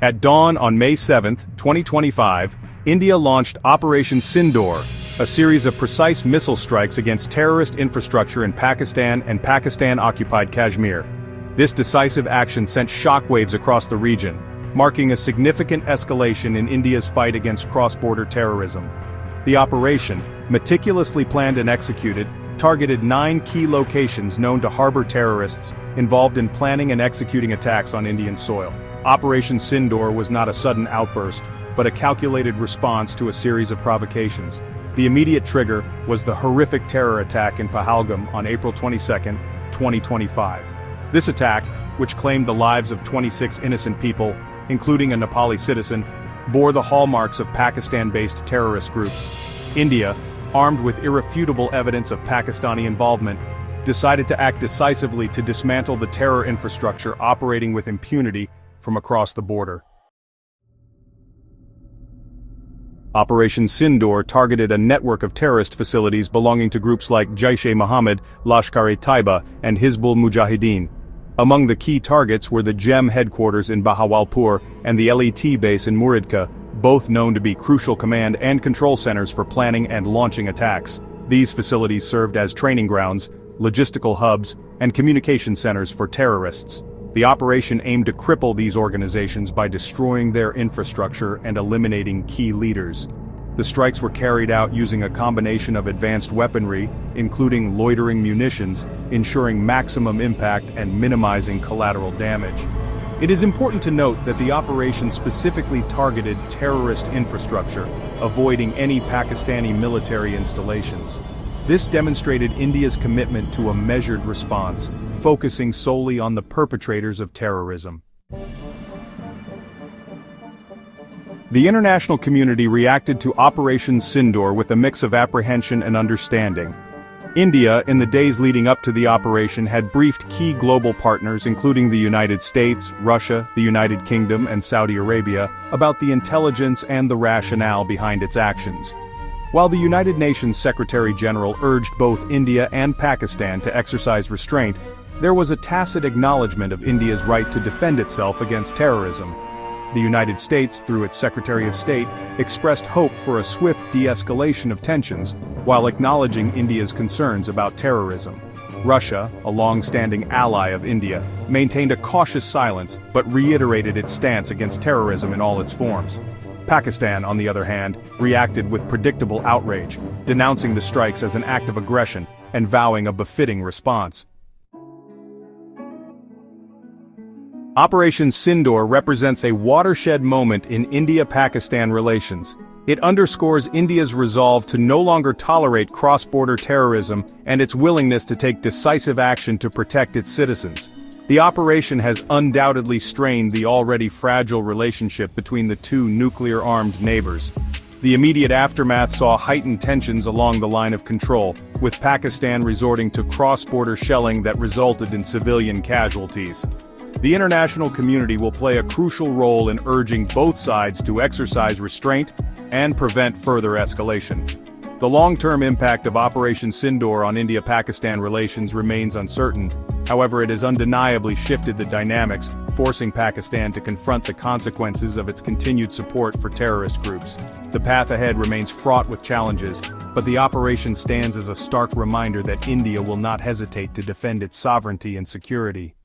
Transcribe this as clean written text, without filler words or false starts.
At dawn on May 7, 2025, India launched Operation Sindoor, a series of precise missile strikes against terrorist infrastructure in Pakistan and Pakistan-occupied Kashmir. This decisive action sent shockwaves across the region, marking a significant escalation in India's fight against cross-border terrorism. The operation, meticulously planned and executed, targeted 9 key locations known to harbor terrorists involved in planning and executing attacks on Indian soil. Operation Sindoor was not a sudden outburst, but a calculated response to a series of provocations. The immediate trigger was the horrific terror attack in Pahalgam on April 22, 2025. This attack, which claimed the lives of 26 innocent people, including a Nepali citizen, bore the hallmarks of Pakistan-based terrorist groups. India, armed with irrefutable evidence of Pakistani involvement, decided to act decisively to dismantle the terror infrastructure operating with impunity from across the border. Operation Sindoor targeted a network of terrorist facilities belonging to groups like Jaish-e-Mohammed, Lashkar-e-Taiba, and Hizbul Mujahideen. Among the key targets were the GEM headquarters in Bahawalpur and the LET base in Muridka, both known to be crucial command and control centers for planning and launching attacks. These facilities served as training grounds, logistical hubs, and communication centers for terrorists. The operation aimed to cripple these organizations by destroying their infrastructure and eliminating key leaders. The strikes were carried out using a combination of advanced weaponry, including loitering munitions, ensuring maximum impact and minimizing collateral damage. It is important to note that the operation specifically targeted terrorist infrastructure, avoiding any Pakistani military installations. This demonstrated India's commitment to a measured response, focusing solely on the perpetrators of terrorism. The international community reacted to Operation Sindoor with a mix of apprehension and understanding. India, in the days leading up to the operation, had briefed key global partners including the United States, Russia, the United Kingdom, and Saudi Arabia about the intelligence and the rationale behind its actions. While the United Nations Secretary-General urged both India and Pakistan to exercise restraint, there was a tacit acknowledgement of India's right to defend itself against terrorism. The United States, through its Secretary of State, expressed hope for a swift de-escalation of tensions, while acknowledging India's concerns about terrorism. Russia, a long-standing ally of India, maintained a cautious silence but reiterated its stance against terrorism in all its forms. Pakistan, on the other hand, reacted with predictable outrage, denouncing the strikes as an act of aggression and vowing a befitting response. Operation Sindoor represents a watershed moment in India-Pakistan relations. It underscores India's resolve to no longer tolerate cross-border terrorism and its willingness to take decisive action to protect its citizens. The operation has undoubtedly strained the already fragile relationship between the two nuclear-armed neighbors. The immediate aftermath saw heightened tensions along the line of control, with Pakistan resorting to cross-border shelling that resulted in civilian casualties. The international community will play a crucial role in urging both sides to exercise restraint and prevent further escalation. The long-term impact of Operation Sindoor on India-Pakistan relations remains uncertain. However, it has undeniably shifted the dynamics, forcing Pakistan to confront the consequences of its continued support for terrorist groups. The path ahead remains fraught with challenges, but the operation stands as a stark reminder that India will not hesitate to defend its sovereignty and security.